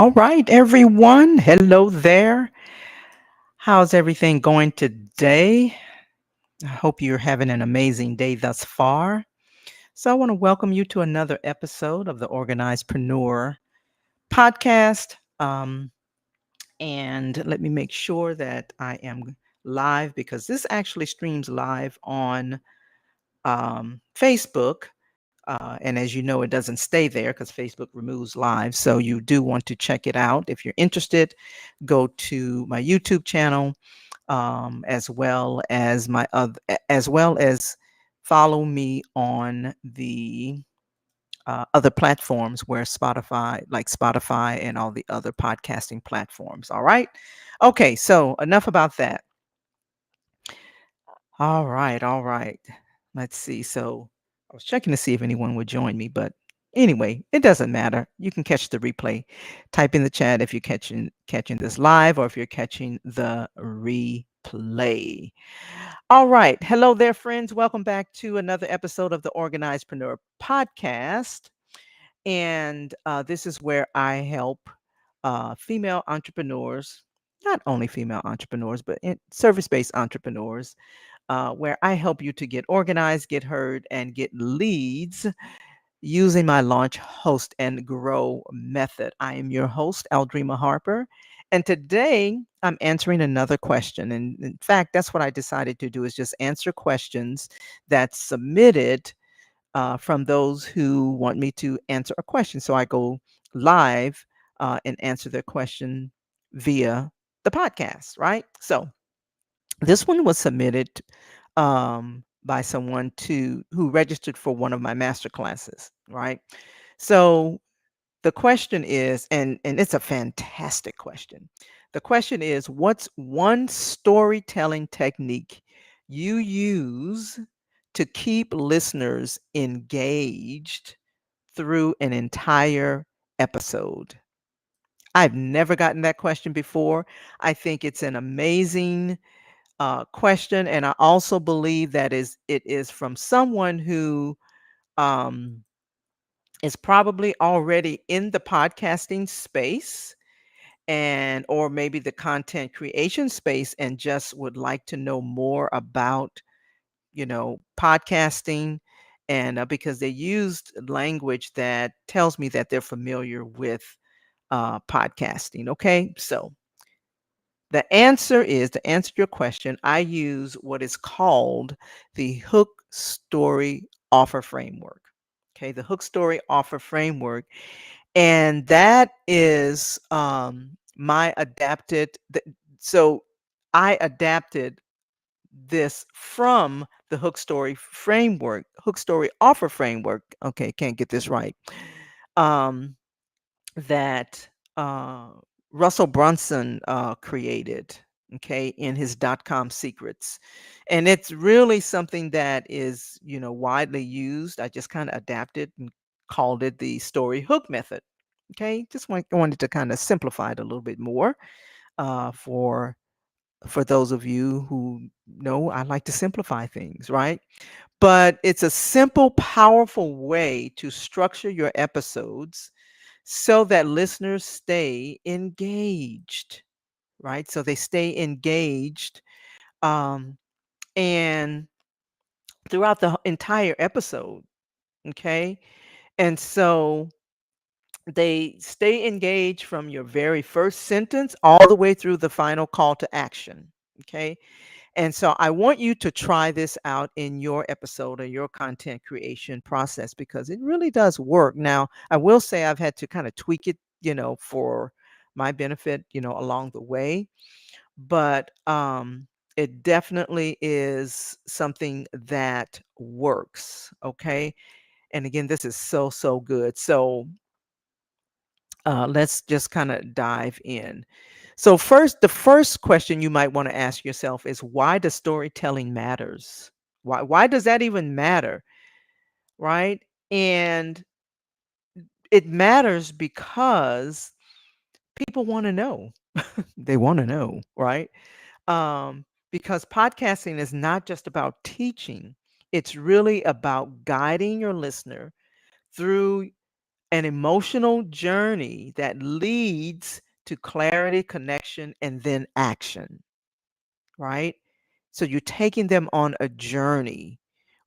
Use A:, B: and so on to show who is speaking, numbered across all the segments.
A: All right, everyone. Hello there. How's everything going today? I hope you're having an amazing day thus far. So, I want to welcome you to another episode of the Organizedpreneur podcast. And let me make sure that I am live because this actually streams live on Facebook. And as you know, it doesn't stay there because Facebook removes live. So you do want to check it out. If you're interested, go to my YouTube channel, as well as follow me on the other platforms where Spotify and all the other podcasting platforms. All right. Okay. So enough about that. All right, all right. Let's see. So I was checking to see if anyone would join me, but anyway, it doesn't matter. You can catch the replay. Type in the chat if you're catching this live or if you're catching the replay. All right. Hello there, friends. Welcome back to another episode of the Organizedpreneur podcast. And this is where I help female entrepreneurs, not only female entrepreneurs, but service-based entrepreneurs where I help you to get organized, get heard, and get leads using my launch, host, and grow method. I am your host, Aldrima Harper. And today I'm answering another question. And in fact, that's what I decided to do is just answer questions that's submitted from those who want me to answer a question. So I go live and answer their question via the podcast, right? So this one was submitted by someone to who registered for one of my master classes, right? So the question is, and it's a fantastic question. The question is, what's one storytelling technique you use to keep listeners engaged through an entire episode? I've never gotten that question before. I think it's an amazing question, and I also believe that it is from someone who um, is probably already in the podcasting space and or maybe the content creation space and just would like to know more about podcasting and because they used language that tells me that they're familiar with podcasting. Okay, so the answer is to answer your question, I use what is called the hook story offer framework. Okay, the hook story offer framework. And that is my adapted. So I adapted this from the hook story framework, hook story offer framework. Okay, can't get this right. Um, that Russell Brunson created, okay, in his .com secrets, and it's really something that is widely used. I just kind of adapted and called it the story hook method. Okay, just wanted to kind of simplify it a little bit more uh, for for those of you who know I like to simplify things, right? But it's a simple, powerful way to structure your episodes so that listeners stay engaged, right? So they stay engaged um, and throughout the entire episode, okay? And so they stay engaged from your very first sentence all the way through the final call to action, okay? And so I want you to try this out in your episode or your content creation process because it really does work. Now, I will say I've had to kind of tweak it, for my benefit, along the way, but it definitely is something that works. Okay. And again, this is so, so good. So let's just kind of dive in. So the first question you might want to ask yourself is why does storytelling matters? Why does that even matter, right? And it matters because people want to know. They want to know, right? Because podcasting is not just about teaching; it's really about guiding your listener through an emotional journey that leads to clarity, connection, and then action, right? So you're taking them on a journey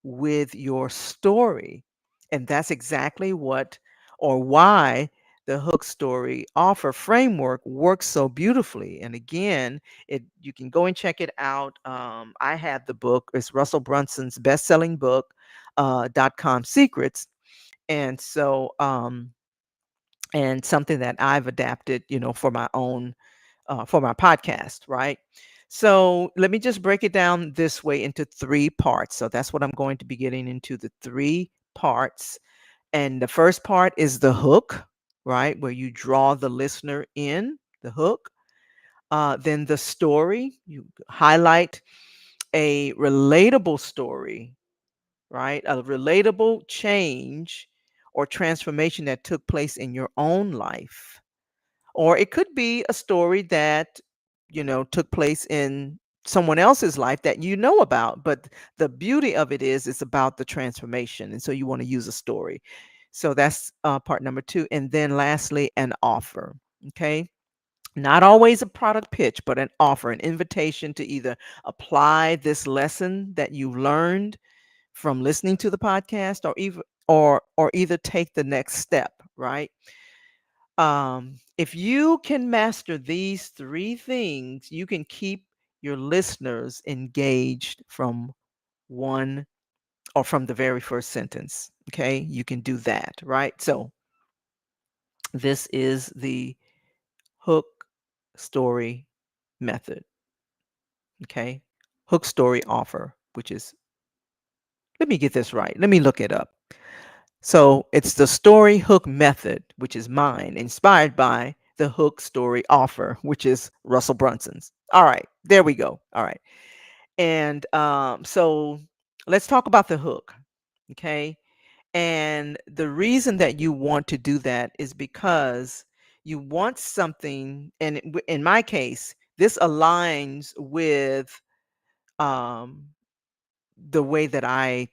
A: with your story. And that's exactly what or why the hook story offer framework works so beautifully. And again, it you can go and check it out. I have the book. It's Russell Brunson's best-selling book, .com Secrets. And so and something that I've adapted, for my podcast, right? So let me just break it down this way into three parts. So that's what I'm going to be getting into, the three parts. And the first part is the hook, right? Where you draw the listener in, the hook. Then the story, you highlight a relatable story, right? A relatable change or transformation that took place in your own life. Or it could be a story that, took place in someone else's life that you know about. But the beauty of it is it's about the transformation. And so you want to use a story. So that's part number two. And then lastly, an offer. Okay. Not always a product pitch, but an offer, an invitation to either apply this lesson that you learned from listening to the podcast, or even or either take the next step, right? If you can master these three things, you can keep your listeners engaged from one or from the very first sentence. Okay, you can do that, right? So, this is the hook story method. Okay, hook story offer, which is, let me get this right, let me look it up. So it's the story hook method, which is mine, inspired by the hook story offer, which is Russell Brunson's. All right, there we go. All right. And so let's talk about the hook. Okay. And the reason that you want to do that is because you want something, and in my case, this aligns with um, the way that I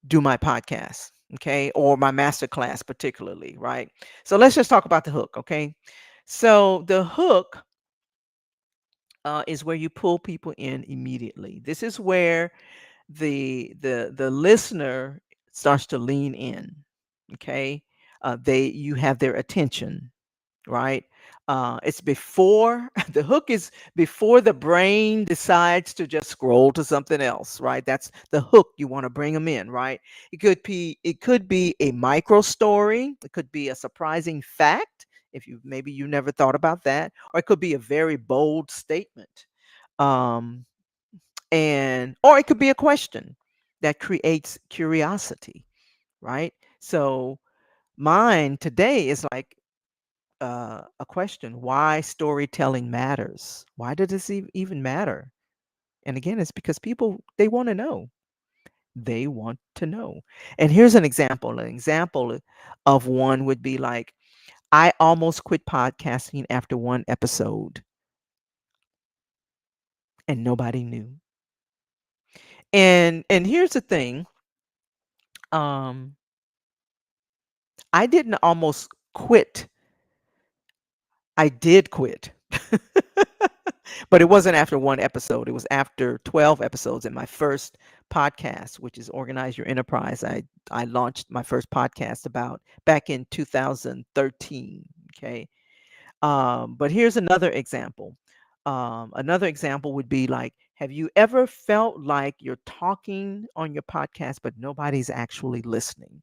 A: do my podcast, okay, or my master class, particularly, right? So let's just talk about the hook, okay? So the hook is where you pull people in immediately. This is where the listener starts to lean in, okay? They you have their attention, right? It's before the hook is before the brain decides to just scroll to something else, right? That's the hook. You want to bring them in, right? It could be a micro story. It could be a surprising fact if you never thought about that, or it could be a very bold statement, um, and or it could be a question that creates curiosity, right? So mine today is like a question: why storytelling matters. Why does this even matter? And again, it's because people, they want to know. They want to know. And here's an example. An example of one would be like, I almost quit podcasting after one episode and nobody knew. And here's the thing. Um, I didn't almost quit. I did quit. But it wasn't after one episode. It was after 12 episodes in my first podcast, which is Organize Your Enterprise. I launched my first podcast about back in 2013. Okay. But here's another example. Another example would be like, have you ever felt like you're talking on your podcast, but nobody's actually listening?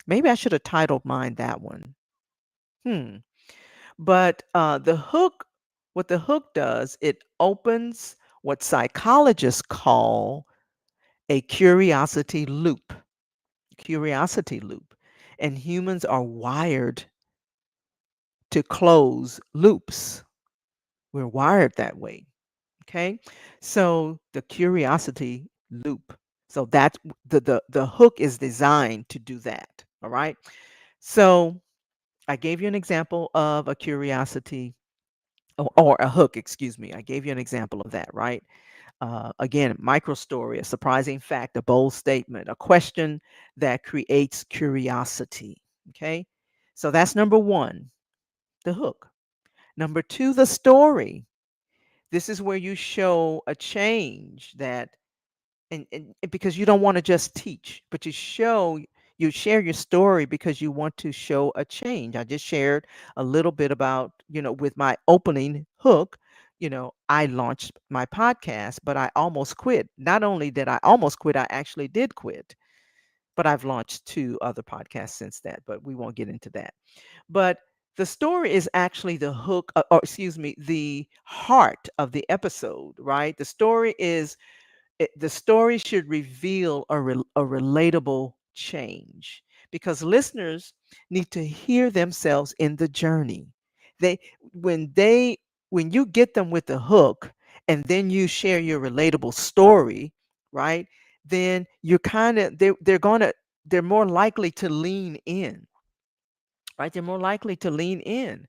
A: Maybe I should have titled mine that one. Hmm. But what the hook does, it opens what psychologists call a curiosity loop. Curiosity loop. And humans are wired to close loops. We're wired that way. Okay. So the curiosity loop. So that's the hook is designed to do that. All right. So I gave you an example of a curiosity or a hook, excuse me. I gave you an example of that, right? Again, micro story, a surprising fact, a bold statement, a question that creates curiosity. Okay. So that's number one, the hook. Number two, the story. This is where you show a change that, and because you don't want to just teach, but you share your story because you want to show a change. I just shared a little bit about, with my opening hook, I launched my podcast, but I almost quit. Not only did I almost quit, I actually did quit. But I've launched two other podcasts since that, but we won't get into that. But the story is actually the hook, or excuse me, the heart of the episode, right? The story should reveal a relatable change, because listeners need to hear themselves in the journey. They when they when you get them with the hook and then you share your relatable story, right? Then you're kind of they're more likely to lean in, right? They're more likely to lean in.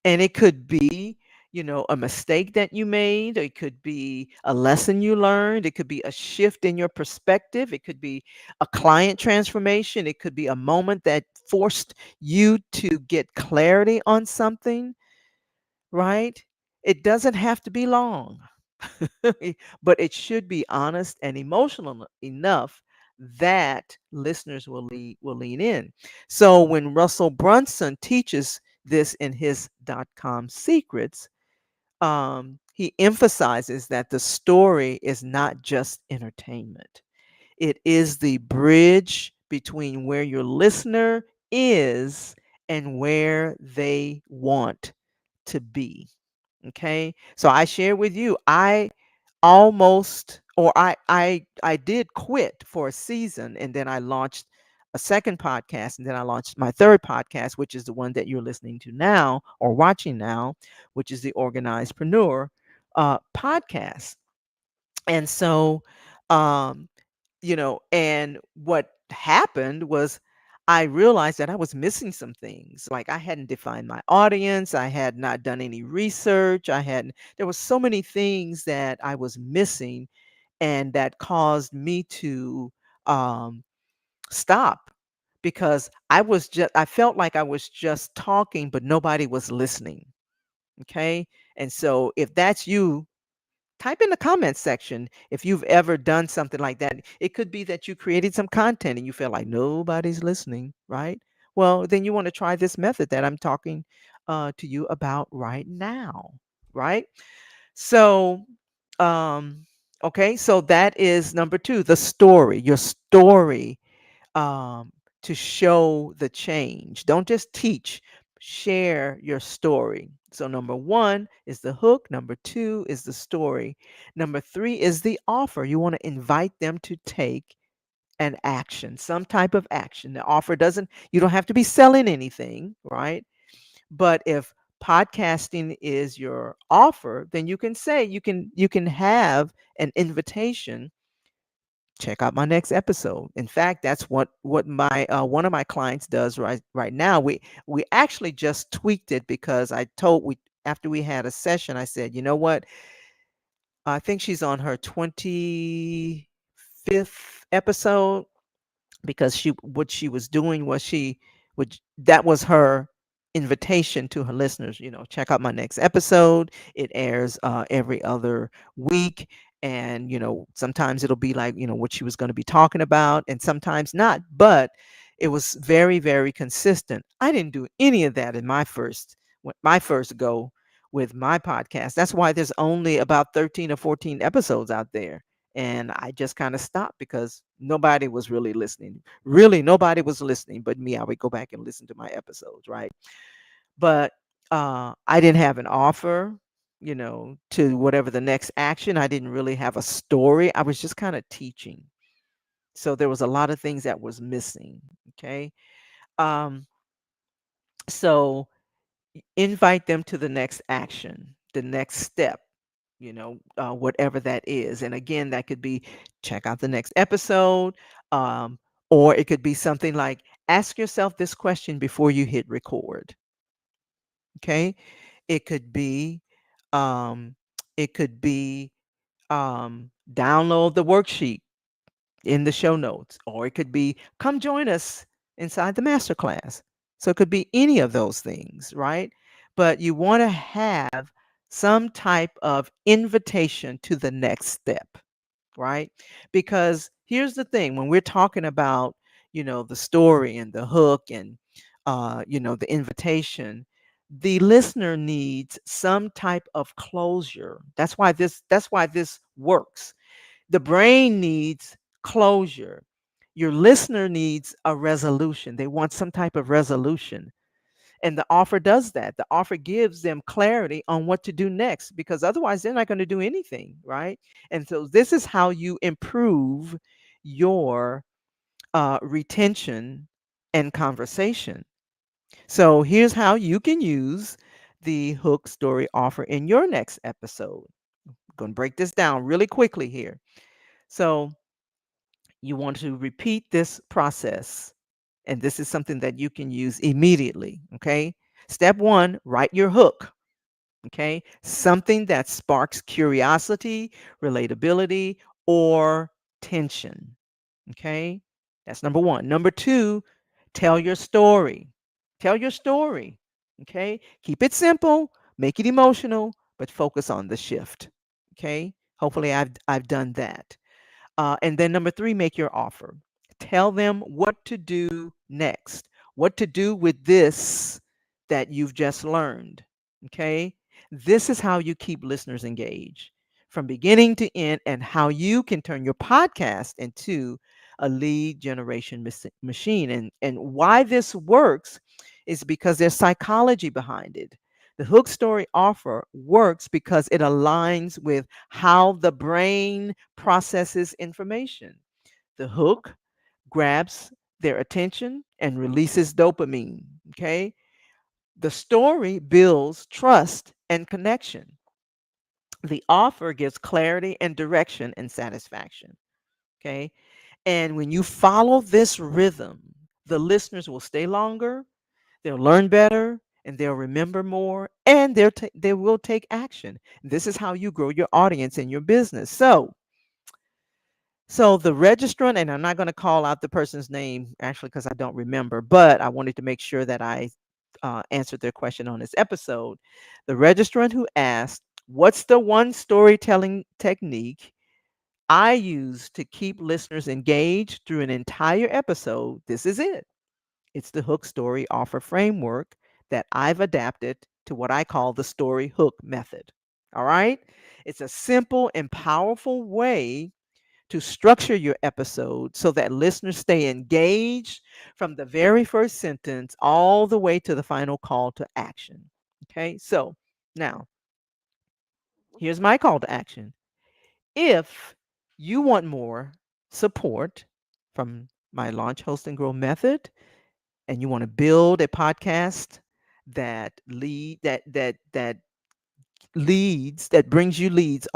A: And it could be, a mistake that you made. It could be a lesson you learned. It could be a shift in your perspective. It could be a client transformation. It could be a moment that forced you to get clarity on something, right? It doesn't have to be long, but it should be honest and emotional enough that listeners will lean in. So when Russell Brunson teaches this in his .com secrets, he emphasizes that the story is not just entertainment. It is the bridge between where your listener is and where they want to be. Okay. So I share with you, I almost or I did quit for a season, and then I launched a second podcast, and then I launched my third podcast, which is the one that you're listening to now or watching now, which is the Organizedpreneur podcast. And so um and what happened was I realized that I was missing some things. Like I hadn't defined my audience, I had not done any research, there was so many things that I was missing, and that caused me to um stop, because I felt like I was just talking but nobody was listening. Okay? And so if that's you, type in the comments section if you've ever done something like that. It could be that you created some content and you feel like nobody's listening, right? Well, then you want to try this method that I'm talking to you about right now, right? So, um, okay, so that is number two, the story, your story, um, to show the change. Don't just teach, share your story. So, number one is the hook. Number two is the story. Number three is the offer. You want to invite them to take an action, some type of action. The offer you don't have to be selling anything, right? But if podcasting is your offer, then you can say, you can have an invitation. Check out my next episode. In fact, that's what my one of my clients does right now. We actually just tweaked it, because I told we after we had a session, I said, you know what? I think she's on her 25th episode, because she what she was doing was she would that was her invitation to her listeners. Check out my next episode. It airs every other week, and sometimes it'll be like what she was going to be talking about, and sometimes not, but it was very, very consistent. I didn't do any of that in my first go with my podcast. That's why there's only about 13 or 14 episodes out there, and I just kind of stopped because nobody was really listening. Really, nobody was listening but me. I would go back and listen to my episodes, right? But I didn't have an offer, to whatever the next action. I didn't really have a story. I was just kind of teaching. So there was a lot of things that was missing. Okay. Um, so invite them to the next action, the next step, whatever that is. And again, that could be check out the next episode, um, or it could be something like ask yourself this question before you hit record. Okay. It could be, um, it could be Download the worksheet in the show notes, or it could be come join us inside the masterclass. So it could be any of those things, right? But you want to have some type of invitation to the next step, right? Because here's the thing, when we're talking about, the story and the hook and, the invitation, the listener needs some type of closure. That's why this works. The brain needs closure. Your listener needs a resolution. They want some type of resolution. And the offer does that. The offer gives them clarity on what to do next, because otherwise they're not going to do anything, right? And so this is how you improve your retention and conversation. So here's how you can use the hook story offer in your next episode. I'm going to break this down really quickly here. So you want to repeat this process. And this is something that you can use immediately. Okay. Step one, write your hook. Okay. Something that sparks curiosity, relatability, or tension. Okay. That's number one. Number two, tell your story. Tell your story. Okay. Keep it simple, make it emotional, but focus on the shift. Okay. Hopefully, I've done that. And then number three, make your offer. Tell them what to do next, what to do with this that you've just learned. Okay. This is how you keep listeners engaged from beginning to end, and how you can turn your podcast into a lead generation machine. And why this works is because there's psychology behind it. The hook story offer works because it aligns with how the brain processes information. The hook grabs their attention and releases dopamine. Okay. The story builds trust and connection. The offer gives clarity and direction and satisfaction. Okay. And when you follow this rhythm, the listeners will stay longer, they'll learn better, and they'll remember more, and they will take action. This is how you grow your audience and your business. So the registrant, and I'm not going to call out the person's name actually because I don't remember, but I wanted to make sure that I answered their question on this episode. The registrant who asked, "What's the one storytelling technique I use to keep listeners engaged through an entire episode?" This is it. It's the hook story offer framework that I've adapted to what I call the story hook method. All right. It's a simple and powerful way to structure your episode so that listeners stay engaged from the very first sentence all the way to the final call to action. Okay. So now here's my call to action. If you want more support from my launch, host, and grow method, and you want to build a podcast that brings you leads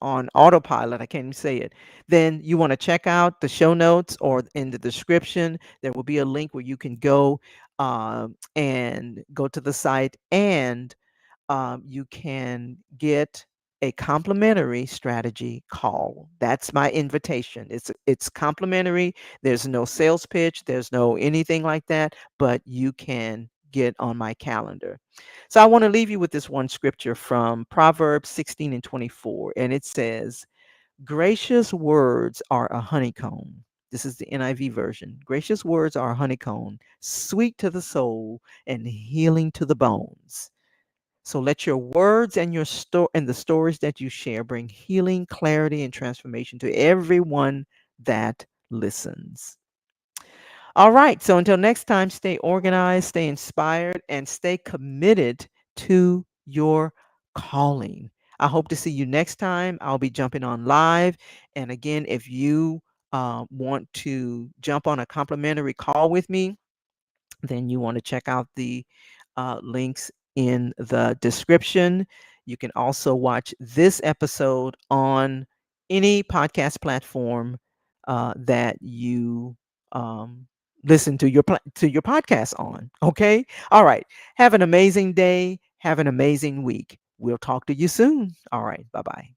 A: on autopilot, I can't even say it, then you want to check out the show notes, or in the description there will be a link where you can go and go to the site, and you can get a complimentary strategy call. That's my invitation. It's complimentary. There's no sales pitch. There's no anything like that. But you can get on my calendar. So I want to leave you with this one scripture from Proverbs 16:24, and it says, "Gracious words are a honeycomb." This is the NIV version. "Gracious words are a honeycomb, sweet to the soul and healing to the bones." So let your words and the stories that you share bring healing, clarity, and transformation to everyone that listens. All right. So until next time, stay organized, stay inspired, and stay committed to your calling. I hope to see you next time. I'll be jumping on live. And again, if you want to jump on a complimentary call with me, then you want to check out the links in the description. You can also watch this episode on any podcast platform that you listen to your podcast on. Okay. All right. Have an amazing day. Have an amazing week. We'll talk to you soon. All right. Bye bye.